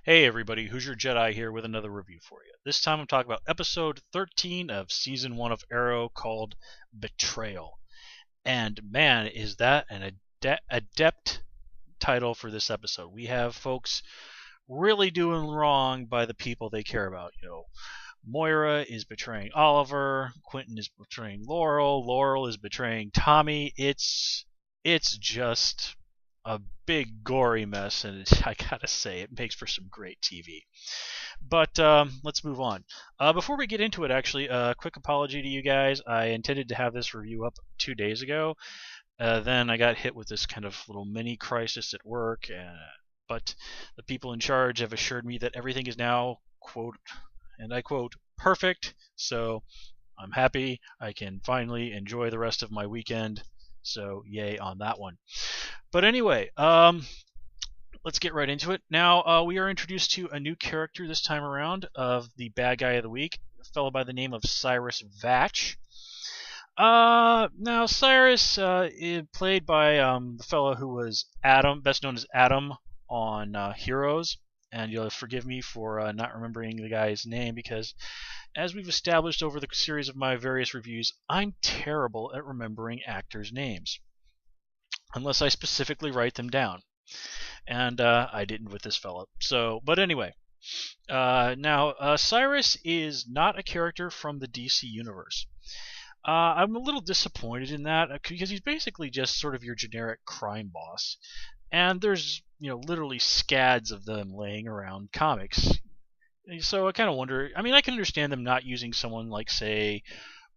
Hey everybody, Who's Your Jedi here with another review for you. This time I'm talking about episode 13 of season 1 of Arrow called Betrayal. And man, is that an adept title for this episode. We have folks really doing wrong by the people they care about. Moira is betraying Oliver, Quentin is betraying Laurel, Laurel is betraying Tommy. It's just a big gory mess, and I gotta say, it makes for some great TV. But let's move on. Before we get into it, actually, a quick apology to you guys. I intended to have this review up 2 days ago. Then I got hit with this kind of little mini crisis at work, but the people in charge have assured me that everything is now, quote, and I quote, perfect. So I'm happy. I can finally enjoy the rest of my weekend. So yay on that one. But anyway, let's get right into it. Now, we are introduced to a new character this time around of the bad guy of the week, a fellow by the name of Cyrus Vatch. Now Cyrus is played by the fellow who was Adam, best known as Adam on Heroes, and you'll forgive me for not remembering the guy's name because, as we've established over the series of my various reviews, I'm terrible at remembering actors' names, unless I specifically write them down. And I didn't with this fellow. So, but anyway, now Cyrus is not a character from the DC universe. I'm a little disappointed in that because he's basically just sort of your generic crime boss, and there's literally scads of them laying around comics. So I kind of wonder. I mean, I can understand them not using someone like, say,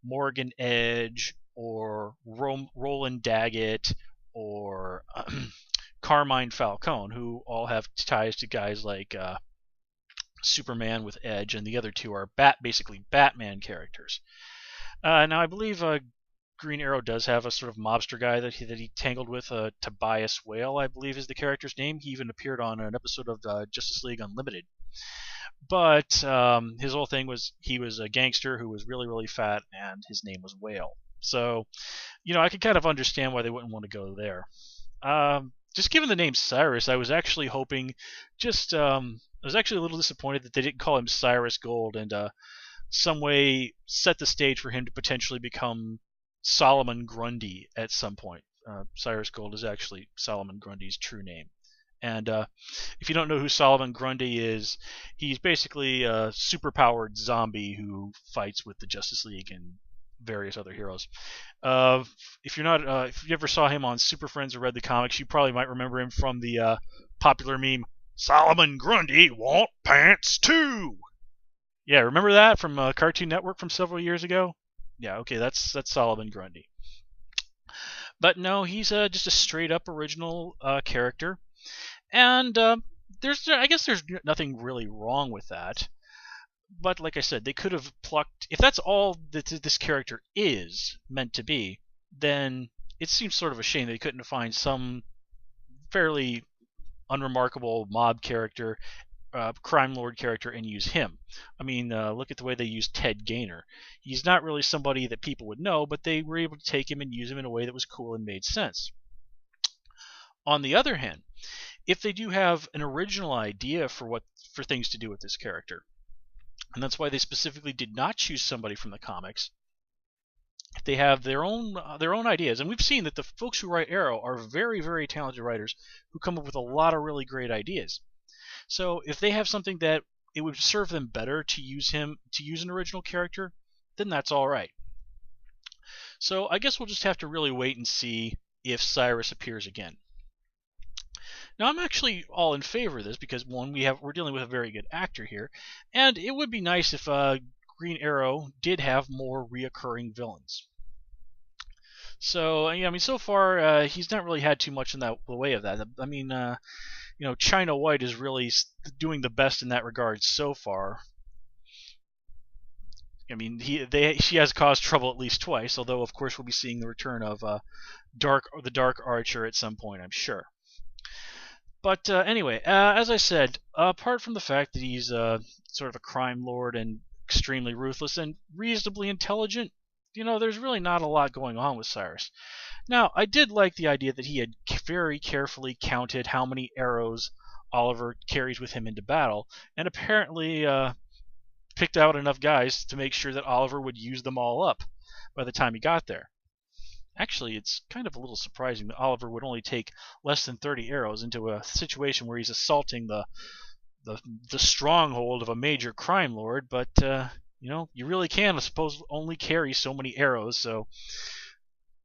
Morgan Edge or Roland Daggett or Carmine Falcone, who all have ties to guys like Superman with Edge, and the other two are basically Batman characters. Now, I believe Green Arrow does have a sort of mobster guy that he tangled with. Tobias Whale, I believe, is the character's name. He even appeared on an episode of Justice League Unlimited. But his whole thing was he was a gangster who was really, really fat, and his name was Whale. So, I could kind of understand why they wouldn't want to go there. Just given the name Cyrus, I was actually hoping, I was actually a little disappointed that they didn't call him Cyrus Gold and some way set the stage for him to potentially become Solomon Grundy at some point. Cyrus Gold is actually Solomon Grundy's true name. And if you don't know who Solomon Grundy is, he's basically a superpowered zombie who fights with the Justice League and various other heroes. If you ever saw him on Super Friends or read the comics, you probably might remember him from the popular meme, Solomon Grundy want pants too. Yeah, remember that from Cartoon Network from several years ago? Yeah, okay, that's Solomon Grundy. But no, he's just a straight up original character, and I guess there's nothing really wrong with that. But like I said, they could have plucked. If that's all that this character is meant to be, then it seems sort of a shame they couldn't find some fairly unremarkable mob character, crime lord character, and use him. I mean, look at the way they used Ted Gaynor. He's not really somebody that people would know, but they were able to take him and use him in a way that was cool and made sense. On the other hand, if they do have an original idea for things to do with this character, and that's why they specifically did not choose somebody from the comics, if they have their own ideas, and we've seen that the folks who write Arrow are very, very talented writers who come up with a lot of really great ideas. So if they have something that it would serve them better to use an original character, then that's all right. So I guess we'll just have to really wait and see if Cyrus appears again. Now, I'm actually all in favor of this because, one, we're dealing with a very good actor here, and it would be nice if Green Arrow did have more reoccurring villains. So, I mean, so far he's not really had too much in the way of that. I mean, China White is really doing the best in that regard so far. I mean, she has caused trouble at least twice, although of course we'll be seeing the return of the Dark Archer at some point, I'm sure. But anyway, as I said, apart from the fact that he's sort of a crime lord and extremely ruthless and reasonably intelligent, there's really not a lot going on with Cyrus. Now, I did like the idea that he had very carefully counted how many arrows Oliver carries with him into battle, and apparently picked out enough guys to make sure that Oliver would use them all up by the time he got there. Actually, it's kind of a little surprising that Oliver would only take less than 30 arrows into a situation where he's assaulting the stronghold of a major crime lord, but you really can, I suppose, only carry so many arrows. So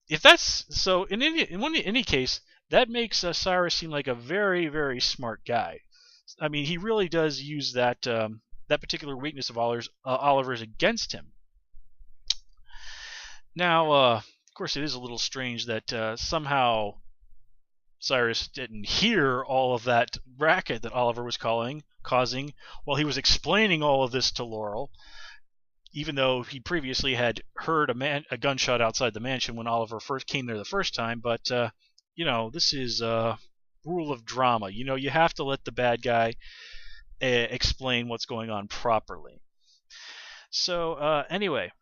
if that's so, in any case, that makes Cyrus seem like a very, very smart guy. I mean, he really does use that particular weakness of Oliver's against him. Now, of course, it is a little strange that somehow Cyrus didn't hear all of that racket that Oliver was causing while he was explaining all of this to Laurel, even though he previously had heard a gunshot outside the mansion when Oliver first came there the first time. But this is rule of drama. You have to let the bad guy explain what's going on properly. So anyway,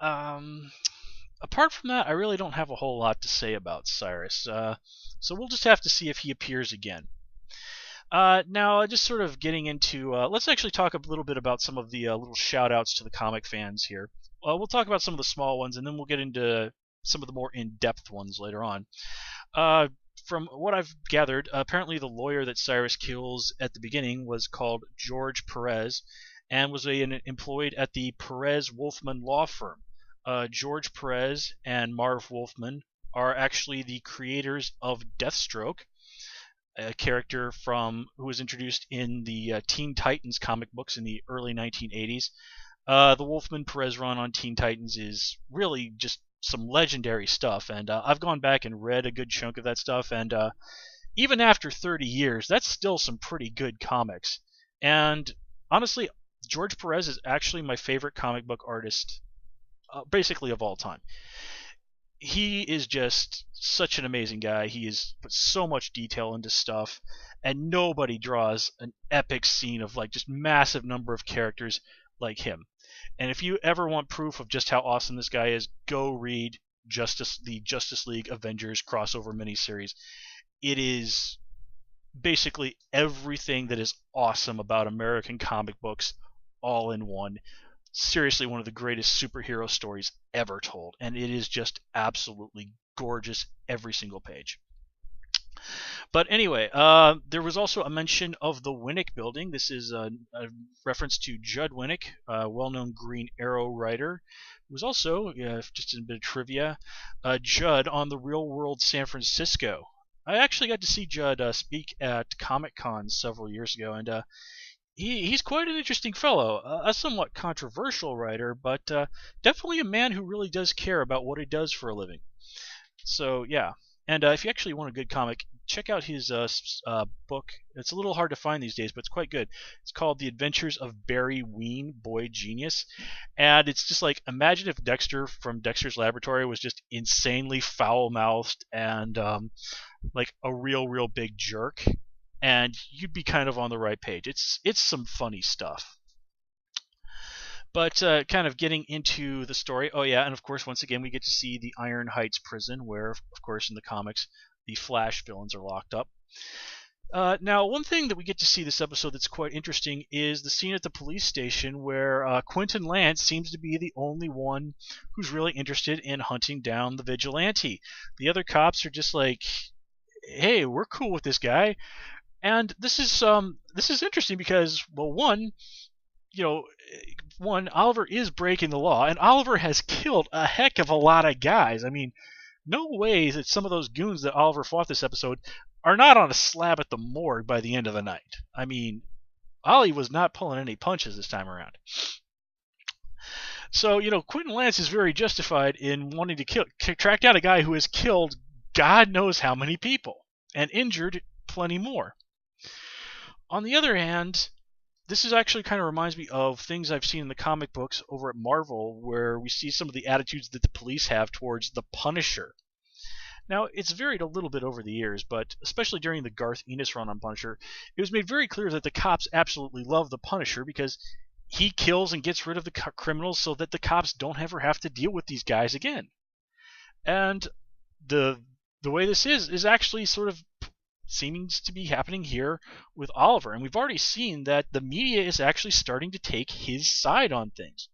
apart from that, I really don't have a whole lot to say about Cyrus. So we'll just have to see if he appears again. Now, just sort of getting into, let's actually talk a little bit about some of the little shout-outs to the comic fans here. We'll talk about some of the small ones, and then we'll get into some of the more in-depth ones later on. From what I've gathered, apparently the lawyer that Cyrus kills at the beginning was called George Perez, and was employed at the Perez-Wolfman law firm. George Perez and Marv Wolfman are actually the creators of Deathstroke, a character who was introduced in the Teen Titans comic books in the early 1980s. The Wolfman-Perez run on Teen Titans is really just some legendary stuff, and I've gone back and read a good chunk of that stuff, and even after 30 years, that's still some pretty good comics. And honestly, George Perez is actually my favorite comic book artist, basically of all time. He is just such an amazing guy. He has put so much detail into stuff, and nobody draws an epic scene of like just massive number of characters like him. And if you ever want proof of just how awesome this guy is, go read the Justice League Avengers crossover miniseries. It is basically everything that is awesome about American comic books all in one. Seriously, one of the greatest superhero stories ever told, and it is just absolutely gorgeous every single page. But anyway, there was also a mention of the Winnick building. This is a reference to Judd Winnick, a well-known Green Arrow writer, who was also, just a bit of trivia, Judd on the Real World San Francisco. I actually got to see Judd speak at Comic-Con several years ago, and he's quite an interesting fellow, a somewhat controversial writer, but definitely a man who really does care about what he does for a living. So yeah, and if you actually want a good comic, check out his book. It's a little hard to find these days, but it's quite good. It's called The Adventures of Barry Ween, Boy Genius, and it's just like, imagine if Dexter from Dexter's Laboratory was just insanely foul-mouthed and like a real big jerk, and you'd be kind of on the right page. It's some funny stuff. But kind of getting into the story, oh yeah, and of course, once again, we get to see the Iron Heights prison, where, of course, in the comics, the Flash villains are locked up. Now, one thing that we get to see this episode that's quite interesting is the scene at the police station where Quentin Lance seems to be the only one who's really interested in hunting down the vigilante. The other cops are just like, hey, we're cool with this guy. And this is interesting because, well, one, Oliver is breaking the law, and Oliver has killed a heck of a lot of guys. I mean, no way that some of those goons that Oliver fought this episode are not on a slab at the morgue by the end of the night. I mean, Ollie was not pulling any punches this time around. So, Quentin Lance is very justified in wanting to track down a guy who has killed God knows how many people and injured plenty more. On the other hand, this is actually kind of reminds me of things I've seen in the comic books over at Marvel, where we see some of the attitudes that the police have towards the Punisher. Now, it's varied a little bit over the years, but especially during the Garth Ennis run on Punisher, it was made very clear that the cops absolutely love the Punisher because he kills and gets rid of the criminals so that the cops don't ever have to deal with these guys again. And the way this is actually sort of seems to be happening here with Oliver. And we've already seen that the media is actually starting to take his side on things.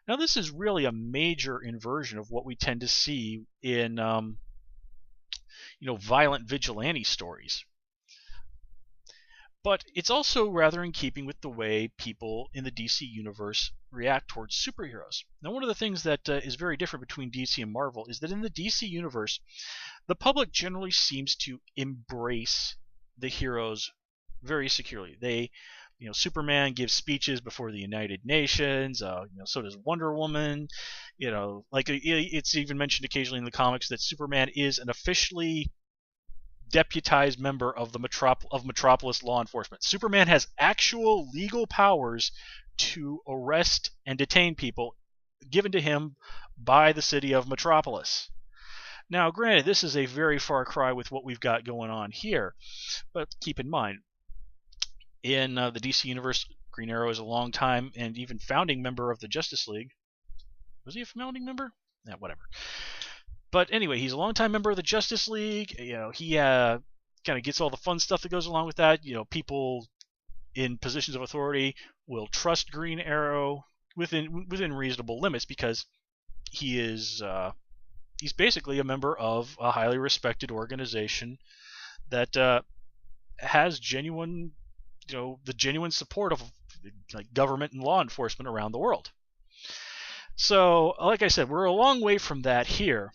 Now, this is really a major inversion of what we tend to see in, violent vigilante stories. But it's also rather in keeping with the way people in the DC universe react towards superheroes. Now, one of the things that is very different between DC and Marvel is that in the DC universe, the public generally seems to embrace the heroes very securely. Superman gives speeches before the United Nations. So does Wonder Woman. It's even mentioned occasionally in the comics that Superman is an officially deputized member of the Metropolis law enforcement. Superman has actual legal powers to arrest and detain people given to him by the city of Metropolis. Now, granted, this is a very far cry with what we've got going on here, but keep in mind, in the DC universe, Green Arrow is a long time and even founding member of the Justice League. Was he a founding member? Yeah, whatever. But anyway, he's a longtime member of the Justice League. He kind of gets all the fun stuff that goes along with that. People in positions of authority will trust Green Arrow within reasonable limits because he's basically a member of a highly respected organization that has genuine, the genuine support of government and law enforcement around the world. So, like I said, we're a long way from that here.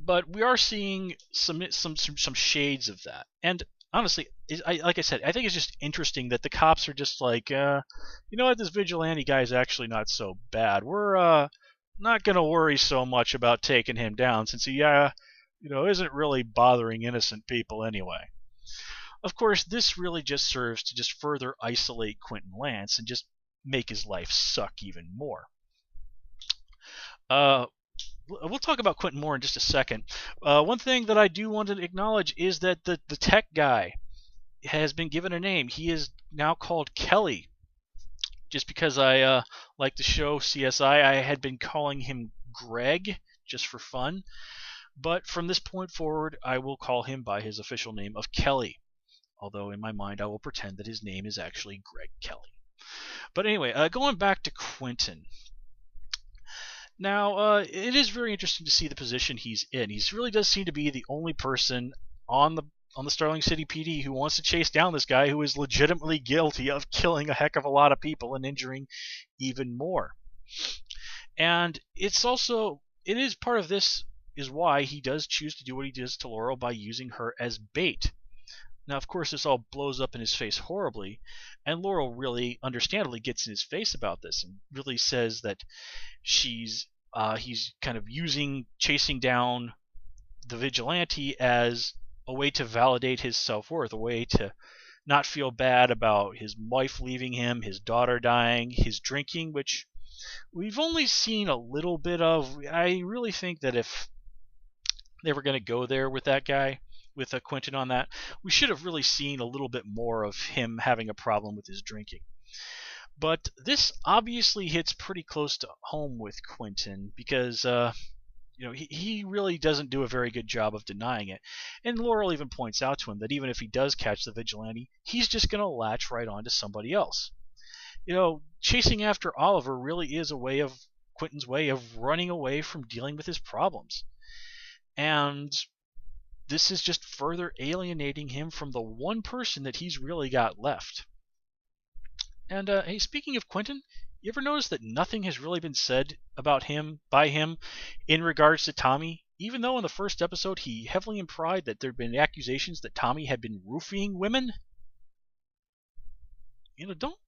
But we are seeing some shades of that. And honestly, like I said, I think it's just interesting that the cops are just like, this vigilante guy is actually not so bad. We're not going to worry so much about taking him down since he, isn't really bothering innocent people anyway. Of course, this really just serves to just further isolate Quentin Lance and just make his life suck even more. We'll talk about Quentin more in just a second. One thing that I do want to acknowledge is that the tech guy has been given a name. He is now called Kelly. Just because I like the show CSI, I had been calling him Greg just for fun. But from this point forward, I will call him by his official name of Kelly. Although in my mind, I will pretend that his name is actually Greg Kelly. But anyway, going back to Quentin. Now, it is very interesting to see the position he's in. He really does seem to be the only person on the Starling City PD who wants to chase down this guy who is legitimately guilty of killing a heck of a lot of people and injuring even more. And it is part of this is why he does choose to do what he does to Laurel by using her as bait. Now, of course, this all blows up in his face horribly, and Laurel really, understandably, gets in his face about this and really says that he's kind of chasing down the vigilante as a way to validate his self-worth, a way to not feel bad about his wife leaving him, his daughter dying, his drinking, which we've only seen a little bit of. I really think that if they were going to go there with that guy, with Quentin on that, we should have really seen a little bit more of him having a problem with his drinking. But this obviously hits pretty close to home with Quentin because he really doesn't do a very good job of denying it. And Laurel even points out to him that even if he does catch the vigilante, he's just going to latch right on to somebody else. Chasing after Oliver really is Quentin's way of running away from dealing with his problems. And this is just further alienating him from the one person that he's really got left. And hey, speaking of Quentin, you ever notice that nothing has really been said about him by him in regards to Tommy? Even though in the first episode he heavily implied that there had been accusations that Tommy had been roofing women. Don't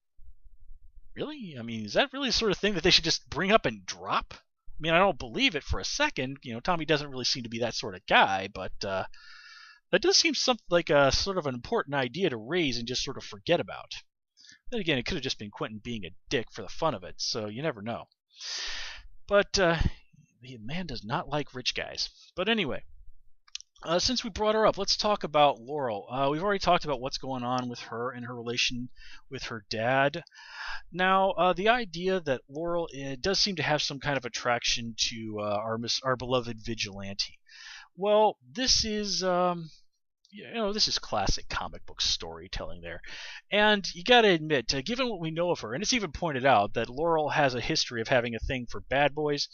really? I mean, is that really the sort of thing that they should just bring up and drop? I mean, I don't believe it for a second. Tommy doesn't really seem to be that sort of guy, but that does seem something like a sort of an important idea to raise and just sort of forget about. Then again, it could have just been Quentin being a dick for the fun of it, so you never know. But the man does not like rich guys. But anyway, since we brought her up, let's talk about Laurel. We've already talked about what's going on with her and her relation with her dad. Now, the idea that Laurel does seem to have some kind of attraction to our beloved vigilante. Well, this is this is classic comic book storytelling there. And you got to admit, given what we know of her, and it's even pointed out that Laurel has a history of having a thing for bad boys,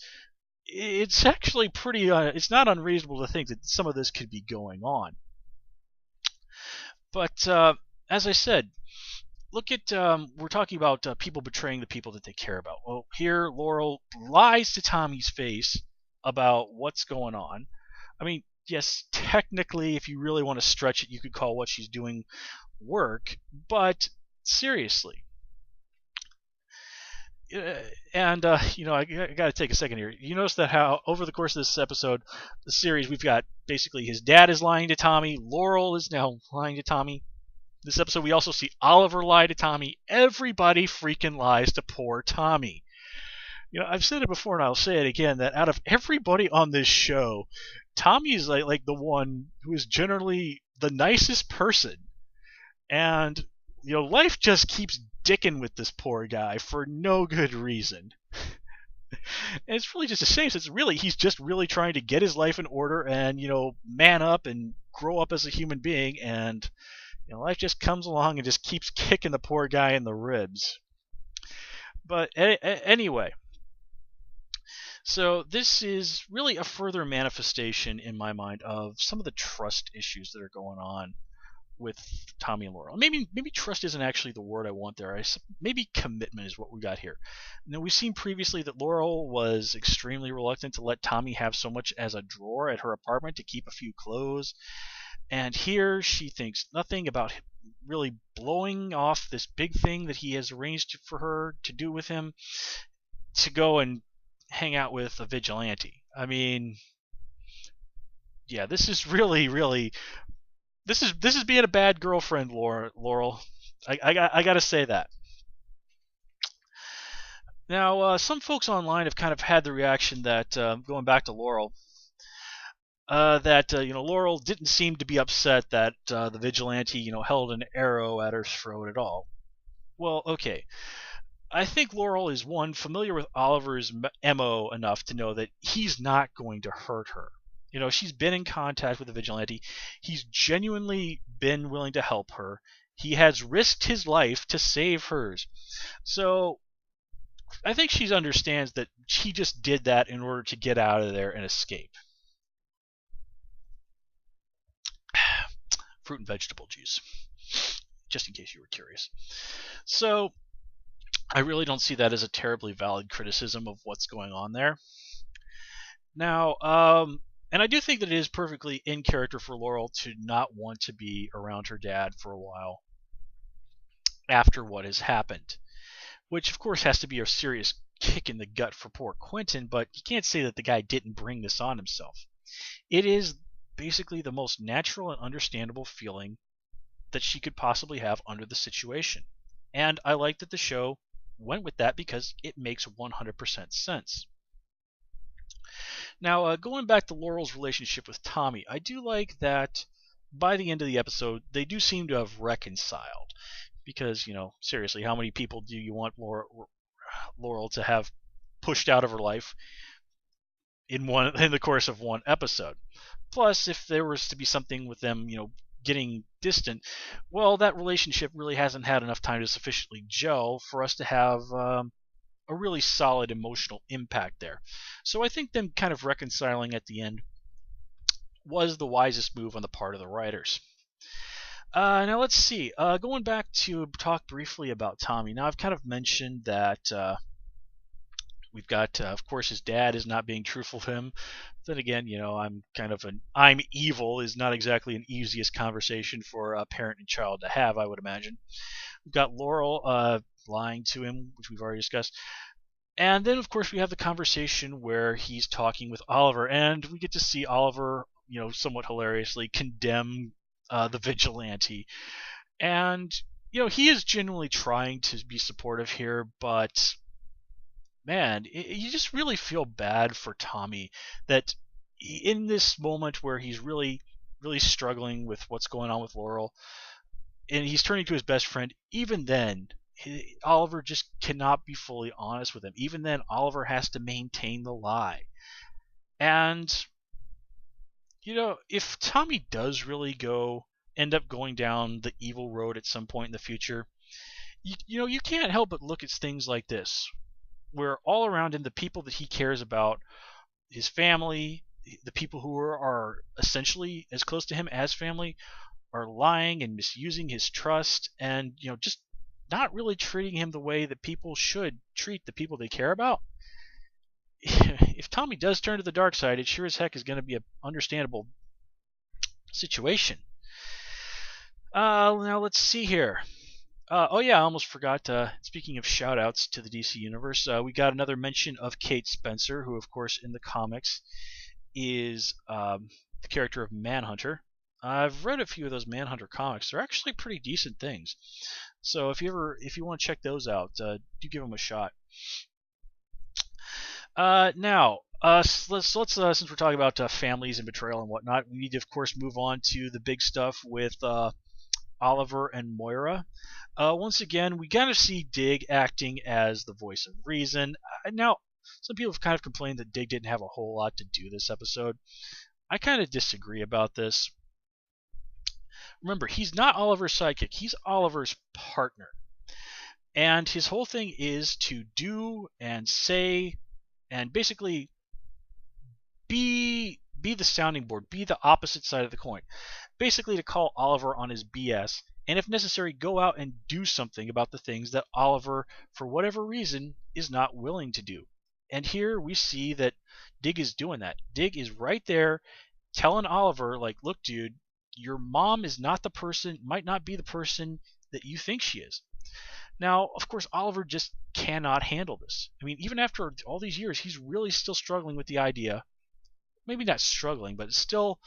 it's actually pretty, it's not unreasonable to think that some of this could be going on. But as I said, look at, we're talking about people betraying the people that they care about. Well, here Laurel lies to Tommy's face about what's going on. I mean, yes, technically, if you really want to stretch it, you could call what she's doing work, but seriously. And I got to take a second here. You notice that how over the course of this episode, the series, we've got basically his dad is lying to Tommy, Laurel is now lying to Tommy. This episode, we also see Oliver lie to Tommy. Everybody freaking lies to poor Tommy. I've said it before, and I'll say it again, that out of everybody on this show, Tommy is like the one who is generally the nicest person. And, life just keeps dicking with this poor guy for no good reason. And it's really just a shame, since really he's just really trying to get his life in order and, man up and grow up as a human being, and life just comes along and just keeps kicking the poor guy in the ribs. But anyway, so this is really a further manifestation in my mind of some of the trust issues that are going on with Tommy and Laurel. Maybe trust isn't actually the word I want there. Maybe commitment is what we got here. Now, we've seen previously that Laurel was extremely reluctant to let Tommy have so much as a drawer at her apartment to keep a few clothes. And here she thinks nothing about really blowing off this big thing that he has arranged for her to do with him, to go and hang out with a vigilante. I mean, yeah, this is really this is being a bad girlfriend, Laurel. I gotta say that. Now, some folks online have kind of had the reaction that, going back to Laurel, that Laurel didn't seem to be upset that the vigilante held an arrow at her throat at all. Well, okay. I think Laurel is, one, familiar with Oliver's MO enough to know that he's not going to hurt her. She's been in contact with the vigilante. He's genuinely been willing to help her. He has risked his life to save hers. So I think she understands that he just did that in order to get out of there and escape. Fruit and vegetable juice, just in case you were curious. So I really don't see that as a terribly valid criticism of what's going on there. Now, and I do think that it is perfectly in character for Laurel to not want to be around her dad for a while after what has happened, which of course has to be a serious kick in the gut for poor Quentin, but you can't say that the guy didn't bring this on himself. It is basically the most natural and understandable feeling that she could possibly have under the situation. And I like that the show went with that because it makes 100% sense. Now, going back to Laurel's relationship with Tommy, I do like that by the end of the episode, they do seem to have reconciled. Because, seriously, how many people do you want Laurel to have pushed out of her life in the course of one episode? Plus, if there was to be something with them, getting distant, well, that relationship really hasn't had enough time to sufficiently gel for us to have a really solid emotional impact there. So I think them kind of reconciling at the end was the wisest move on the part of the writers. Now let's see. Going back to talk briefly about Tommy. Now I've kind of mentioned that we've got, of course, his dad is not being truthful to him. Then again, I'm evil is not exactly an easiest conversation for a parent and child to have, I would imagine. We've got Laurel lying to him, which we've already discussed. And then, of course, we have the conversation where he's talking with Oliver, and we get to see Oliver, somewhat hilariously condemn the vigilante. And, he is genuinely trying to be supportive here, but man, you just really feel bad for Tommy that in this moment where he's really, really struggling with what's going on with Laurel, and he's turning to his best friend, even then, Oliver just cannot be fully honest with him. Even then, Oliver has to maintain the lie. And, if Tommy does really end up going down the evil road at some point in the future, you can't help but look at things like this, where all around him, the people that he cares about, his family, the people who are essentially as close to him as family, are lying and misusing his trust, and just not really treating him the way that people should treat the people they care about. If Tommy does turn to the dark side, it sure as heck is going to be an understandable situation. Now let's see here. Oh yeah, I almost forgot. Speaking of shoutouts to the DC Universe, we got another mention of Kate Spencer, who of course in the comics is the character of Manhunter. I've read a few of those Manhunter comics. They're actually pretty decent things. So if you want to check those out, do give them a shot. Now, let's since we're talking about families and betrayal and whatnot, we need to of course move on to the big stuff with Oliver and Moira. Once again, we kind of see Dig acting as the voice of reason. Now, some people have kind of complained that Dig didn't have a whole lot to do this episode. I kind of disagree about this. Remember, he's not Oliver's sidekick. He's Oliver's partner. And his whole thing is to do and say and basically be the sounding board, be the opposite side of the coin. Basically to call Oliver on his BS, and if necessary, go out and do something about the things that Oliver, for whatever reason, is not willing to do. And here we see that Dig is doing that. Dig is right there telling Oliver, like, look, dude, your mom is not the person, might not be the person that you think she is. Now, of course, Oliver just cannot handle this. I mean, even after all these years, he's really still struggling with the idea. Maybe not struggling, but still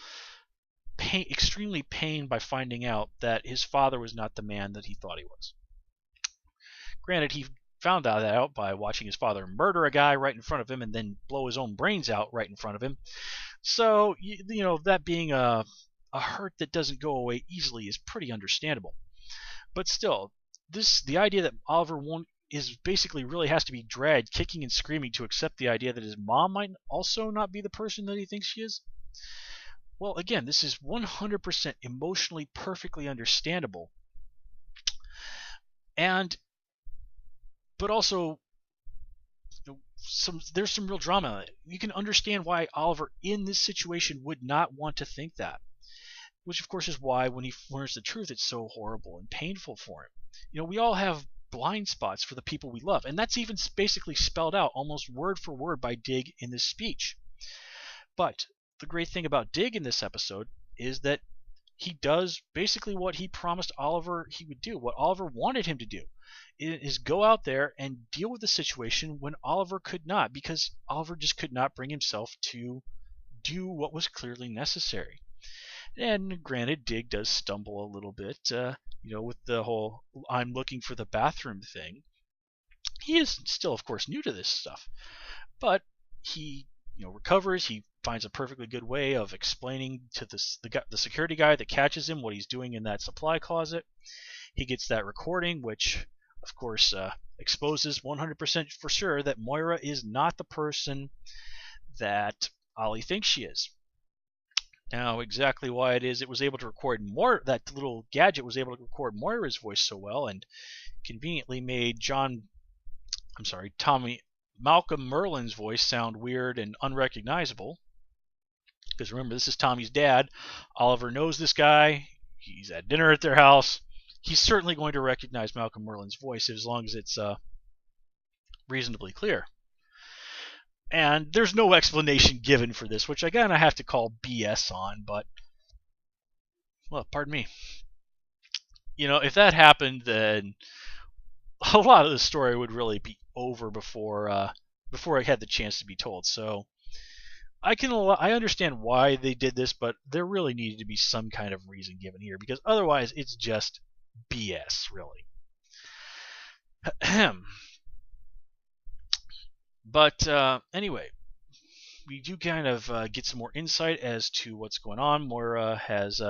extremely pained by finding out that his father was not the man that he thought he was. Granted, he found that out by watching his father murder a guy right in front of him and then blow his own brains out right in front of him. So, that being a hurt that doesn't go away easily is pretty understandable. But still, the idea that Oliver is basically really has to be dragged kicking and screaming to accept the idea that his mom might also not be the person that he thinks she is. Well, again, this is 100% emotionally perfectly understandable. But also, there's some real drama in it. You can understand why Oliver in this situation would not want to think that. Which, of course, is why when he learns the truth, it's so horrible and painful for him. We all have blind spots for the people we love, and that's even basically spelled out almost word for word by Dig in this speech. But the great thing about Dig in this episode is that he does basically what he promised Oliver he would do, what Oliver wanted him to do, is go out there and deal with the situation when Oliver could not, because Oliver just could not bring himself to do what was clearly necessary. And granted, Dig does stumble a little bit, with the whole I'm looking for the bathroom thing. He is still, of course, new to this stuff. But he, recovers. He finds a perfectly good way of explaining to the security guy that catches him what he's doing in that supply closet. He gets that recording, which, of course, exposes 100% for sure that Moira is not the person that Ollie thinks she is. Now, exactly why it was able to record more, that little gadget was able to record Moira's voice so well and conveniently made Malcolm Merlin's voice sound weird and unrecognizable. Because remember, this is Tommy's dad. Oliver knows this guy. He's at dinner at their house. He's certainly going to recognize Malcolm Merlin's voice as long as it's reasonably clear. And there's no explanation given for this, which again I have to call BS on, but, well, pardon me. If that happened, then a lot of the story would really be over before I had the chance to be told. So I understand why they did this, but there really needed to be some kind of reason given here, because otherwise it's just BS, really. But anyway, we do kind of get some more insight as to what's going on. Moira has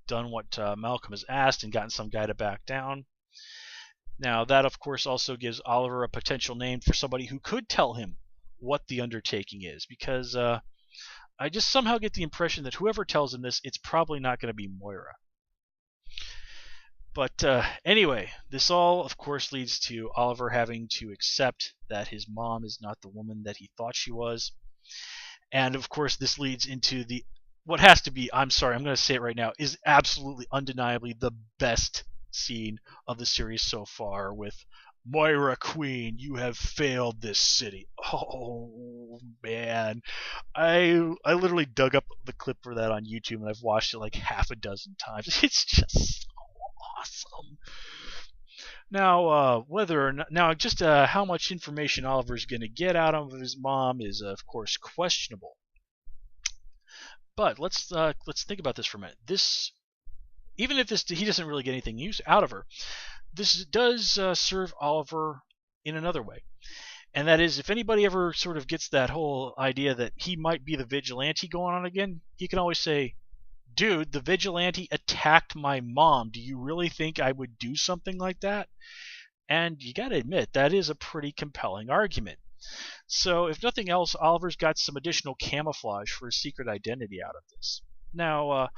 done what Malcolm has asked and gotten some guy to back down. Now, that, of course, also gives Oliver a potential name for somebody who could tell him what the undertaking is, because, I just somehow get the impression that whoever tells him this, it's probably not going to be Moira. But anyway, this all, of course, leads to Oliver having to accept that his mom is not the woman that he thought she was. And of course, this leads into the what has to be, I'm sorry, I'm going to say it right now, is absolutely undeniably the best scene of the series so far with Moira Queen, you have failed this city. Oh man, I literally dug up the clip for that on YouTube and I've watched it like half a dozen times. It's just so awesome. Now, whether or not, now just how much information Oliver's going to get out of his mom is, of course, questionable. But let's think about this for a minute. This, even if this he doesn't really get anything use out of her, this does serve Oliver in another way, and that is if anybody ever sort of gets that whole idea that he might be the vigilante going on again, he can always say, "Dude, the vigilante attacked my mom. Do you really think I would do something like that?" And you got to admit that is a pretty compelling argument. So, if nothing else, Oliver's got some additional camouflage for his secret identity out of this. Now,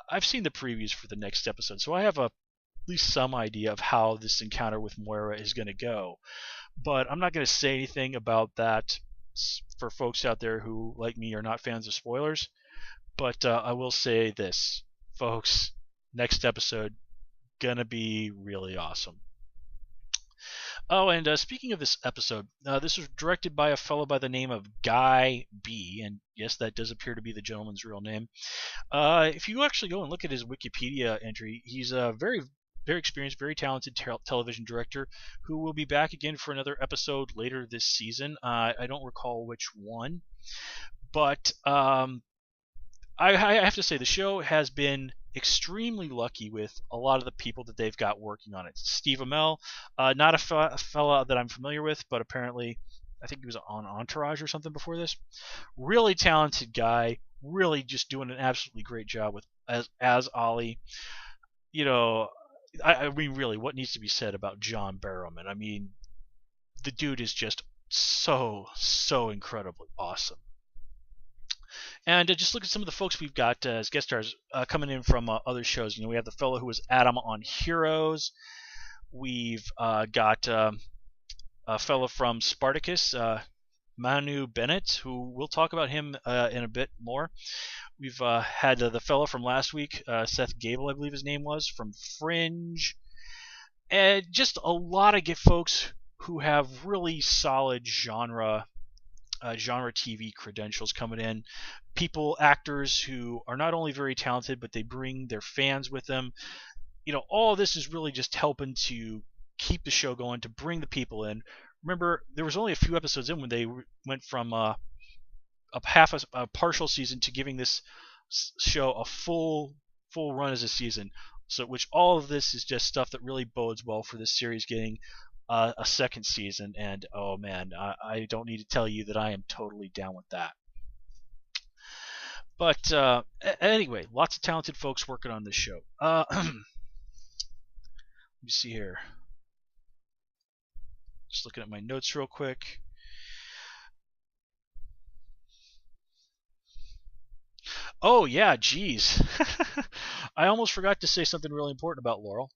I've seen the previews for the next episode, so I have at least some idea of how this encounter with Moira is going to go. But I'm not going to say anything about that for folks out there who, like me, are not fans of spoilers. But I will say this, folks, next episode, gonna be really awesome. Oh, and speaking of this episode, this was directed by a fellow by the name of Guy B, and yes, that does appear to be the gentleman's real name. If you actually go and look at his Wikipedia entry, he's a very, very experienced, very talented television director who will be back again for another episode later this season. I don't recall which one, but I have to say the show has been extremely lucky with a lot of the people that they've got working on it. Steve Amell, not a fella that I'm familiar with, but apparently I think he was on Entourage or something before this. Really talented guy, really just doing an absolutely great job with as Ollie. You know, I mean, really, what needs to be said about John Barrowman? I mean, the dude is just so incredibly awesome. And just look at some of the folks we've got as guest stars coming in from other shows. You know, we have the fellow who was Adam on Heroes. We've got a fellow from Spartacus, Manu Bennett, who we'll talk about him in a bit more. We've had the fellow from last week, Seth Gable, I believe his name was, from Fringe. And just a lot of folks who have really solid genre TV credentials coming in. People, actors who are not only very talented, but they bring their fans with them. You know, all of this is really just helping to keep the show going, to bring the people in. Remember, there was only a few episodes in when they went from a partial season to giving this show a full run as a season. So, which all of this is just stuff that really bodes well for this series getting a second season, and oh man, I don't need to tell you that I am totally down with that. But anyway, lots of talented folks working on this show. Let me see here. Just looking at my notes real quick. Oh yeah, geez. I almost forgot to say something really important about Laurel.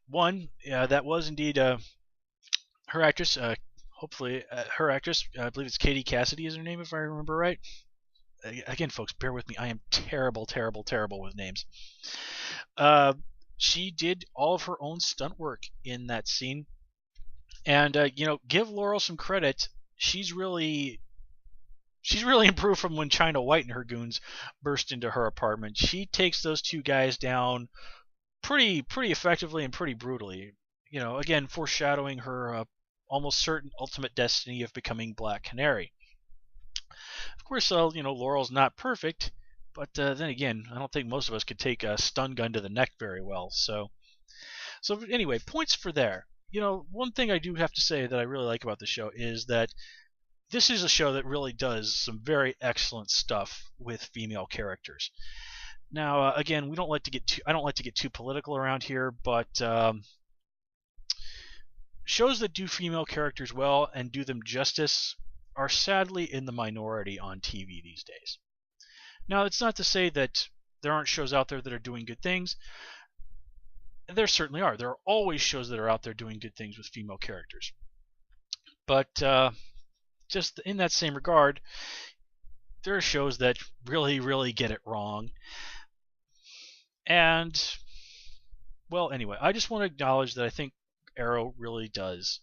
One, that was indeed her actress. Hopefully, her actress. I believe it's Katie Cassidy is her name, if I remember right. Again, folks, bear with me. I am terrible with names. She did all of her own stunt work in that scene, and you know, give Laurel some credit. She's really improved from when China White and her goons burst into her apartment. She takes those two guys down pretty effectively and pretty brutally. You know, again, foreshadowing her almost certain ultimate destiny of becoming Black Canary. Of course, you know, Laurel's not perfect, but then again, I don't think most of us could take a stun gun to the neck very well. So anyway, points for there. You know, one thing I do have to say that I really like about the show is that this is a show that really does some very excellent stuff with female characters. Now, again, I don't like to get too political around here, but shows that do female characters well and do them justice are sadly in the minority on TV these days. Now, it's not to say that there aren't shows out there that are doing good things. There certainly are. There are always shows that are out there doing good things with female characters. But just in that same regard, there are shows that really, really get it wrong. And, well, anyway, I just want to acknowledge that I think Arrow really does.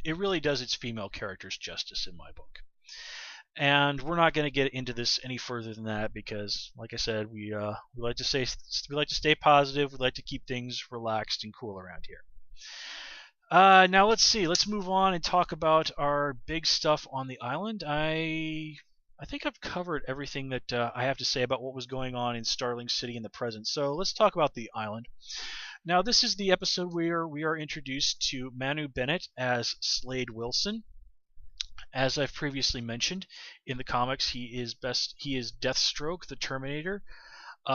It really does its female characters justice in my book. And we're not going to get into this any further than that because, like I said, we like to stay positive. We like to keep things relaxed and cool around here. Now let's see. Let's move on and talk about our big stuff on the island. I think I've covered everything that I have to say about what was going on in Starling City in the present. So let's talk about the island. Now this is the episode where we are introduced to Manu Bennett as Slade Wilson. As I've previously mentioned, in the comics, he is Deathstroke, the Terminator.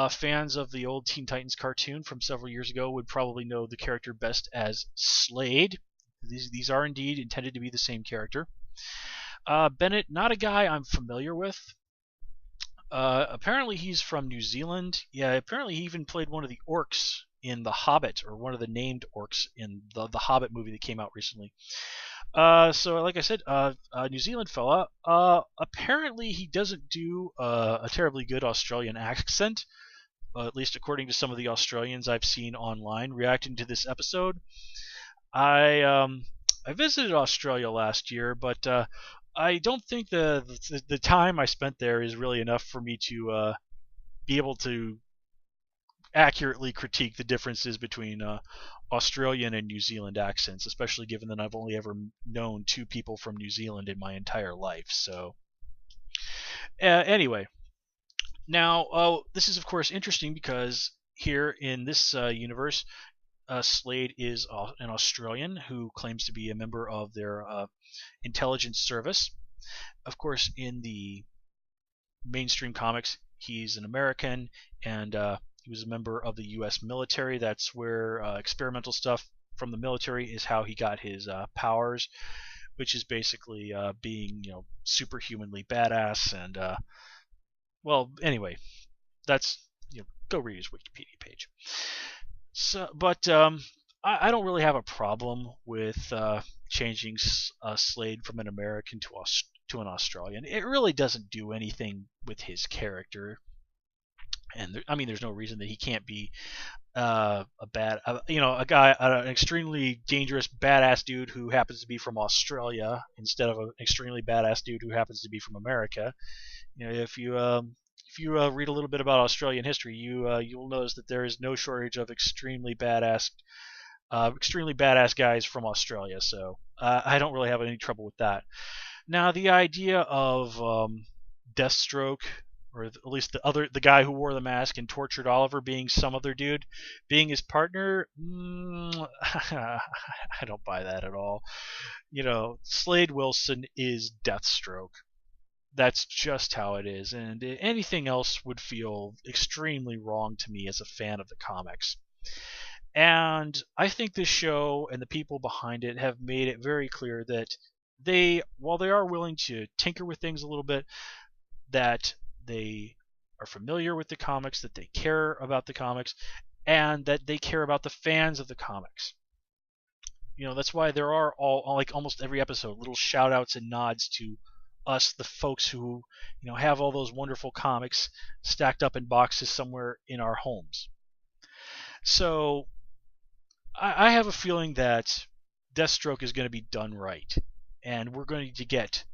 Fans of the old Teen Titans cartoon from several years ago would probably know the character best as Slade. These are indeed intended to be the same character. Bennett, not a guy I'm familiar with. Apparently he's from New Zealand. Yeah, apparently he even played one of the orcs in The Hobbit, or one of the named orcs in the Hobbit movie that came out recently. So, like I said, New Zealand fella. Apparently, he doesn't do a terribly good Australian accent, at least according to some of the Australians I've seen online reacting to this episode. I visited Australia last year, but I don't think the time I spent there is really enough for me to be able to accurately critique the differences between Australian and New Zealand accents, especially given that I've only ever known two people from New Zealand in my entire life. So, anyway, now this is of course interesting because here in this universe, Slade is an Australian who claims to be a member of their intelligence service. Of course, in the mainstream comics, he's an American and he was a member of the U.S. military. That's where experimental stuff from the military is how he got his powers, which is basically being, superhumanly badass. And well, anyway, that's go read his Wikipedia page. So, but I don't really have a problem with changing Slade from an American to an Australian. It really doesn't do anything with his character. And there's no reason that he can't be an extremely dangerous, badass dude who happens to be from Australia instead of an extremely badass dude who happens to be from America. If you read a little bit about Australian history, you'll notice that there is no shortage of extremely badass guys from Australia. So I don't really have any trouble with that. Now, the idea of Deathstroke, or at least the guy who wore the mask and tortured Oliver being some other dude, being his partner, I don't buy that at all. Slade Wilson is Deathstroke. That's just how it is, and anything else would feel extremely wrong to me as a fan of the comics. And I think this show and the people behind it have made it very clear that while they are willing to tinker with things a little bit, that they are familiar with the comics, that they care about the comics, and that they care about the fans of the comics. That's why there are almost every episode little shout outs and nods to us, the folks who have all those wonderful comics stacked up in boxes somewhere in our homes. So I have a feeling that Deathstroke is going to be done right, and we're going to get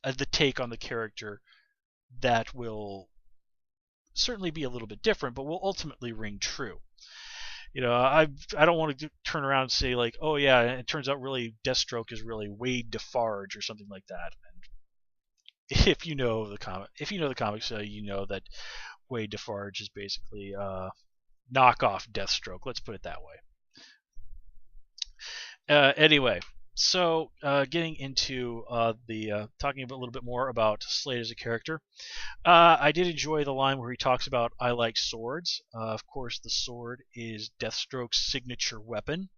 the take on the character that will certainly be a little bit different, but will ultimately ring true. I don't want to turn around and say like, oh yeah, it turns out really Deathstroke is really Wade Defarge or something like that. And if you know the comics, you know that Wade Defarge is basically knockoff Deathstroke. Let's put it that way. Anyway, so getting into talking a little bit more about Slade as a character, I did enjoy the line where he talks about "I like swords." Of course, the sword is Deathstroke's signature weapon,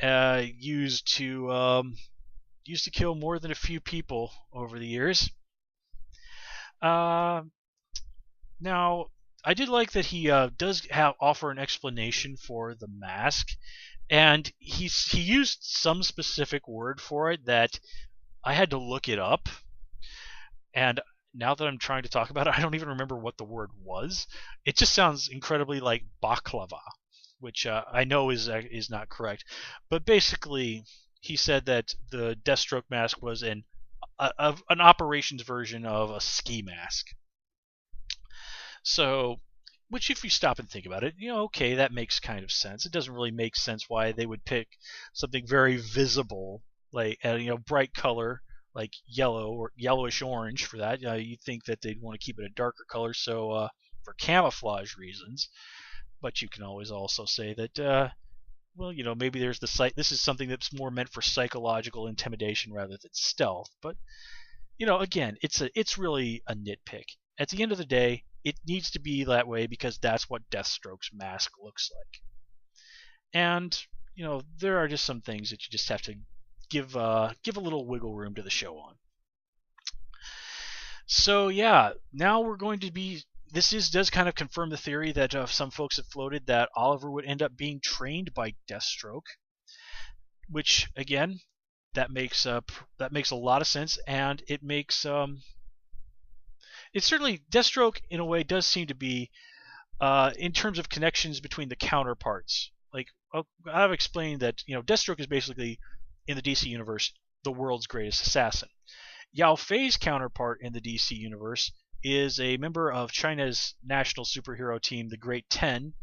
used to kill more than a few people over the years. Uh, Now, I did like that he does offer an explanation for the mask, and he used some specific word for it that I had to look it up, and now that I'm trying to talk about it, I don't even remember what the word was. It just sounds incredibly like baklava, which I know is not correct, but basically he said that the Deathstroke mask was an operations version of a ski mask. So, which if you stop and think about it, okay, that makes kind of sense. It doesn't really make sense why they would pick something very visible, like bright color, like yellow or yellowish orange for that. You'd think that they'd want to keep it a darker color, so for camouflage reasons. But you can always also say that, well, maybe there's the site. This is something that's more meant for psychological intimidation rather than stealth. But again, it's really a nitpick. At the end of the day, it needs to be that way because that's what Deathstroke's mask looks like. And there are just some things that you just have to give a little wiggle room to the show on. So yeah, now we're going to be. Does kind of confirm the theory that some folks have floated that Oliver would end up being trained by Deathstroke, which again, that makes a lot of sense, and it makes it certainly Deathstroke in a way does seem to be in terms of connections between the counterparts. Like I've explained that Deathstroke is basically in the DC universe the world's greatest assassin. Yao Fei's counterpart in the DC universe is a member of China's national superhero team, the Great Ten,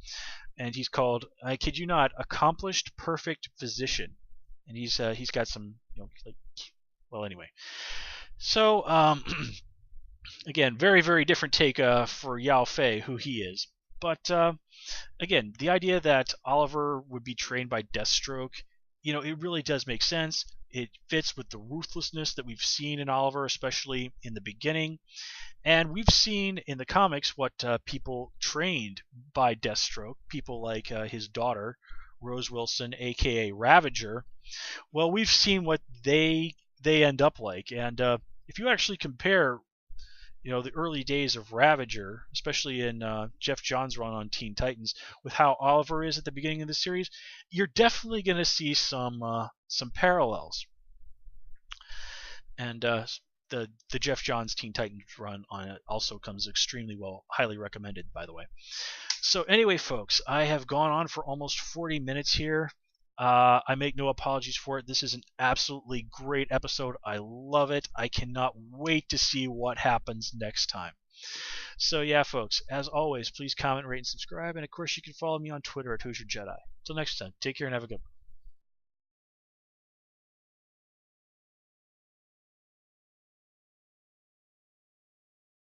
and he's called, I kid you not, Accomplished Perfect Physician, and he's got some well, anyway. So again, very very different take for Yao Fei, who he is, but again, the idea that Oliver would be trained by Deathstroke, it really does make sense. It fits with the ruthlessness that we've seen in Oliver, especially in the beginning. And we've seen in the comics what people trained by Deathstroke, people like his daughter, Rose Wilson, aka Ravager. Well, we've seen what they end up like. And if you actually compare the early days of Ravager, especially in Jeff Johns' run on Teen Titans, with how Oliver is at the beginning of the series, you're definitely going to see some parallels. And the Jeff Johns Teen Titans run on it also comes extremely well, highly recommended, by the way. So anyway, folks, I have gone on for almost 40 minutes here. I make no apologies for it. This is an absolutely great episode. I love it. I cannot wait to see what happens next time. So yeah, folks, as always, please comment, rate, and subscribe. And of course, you can follow me on Twitter at Hoosier Jedi. Till next time, take care and have a good one.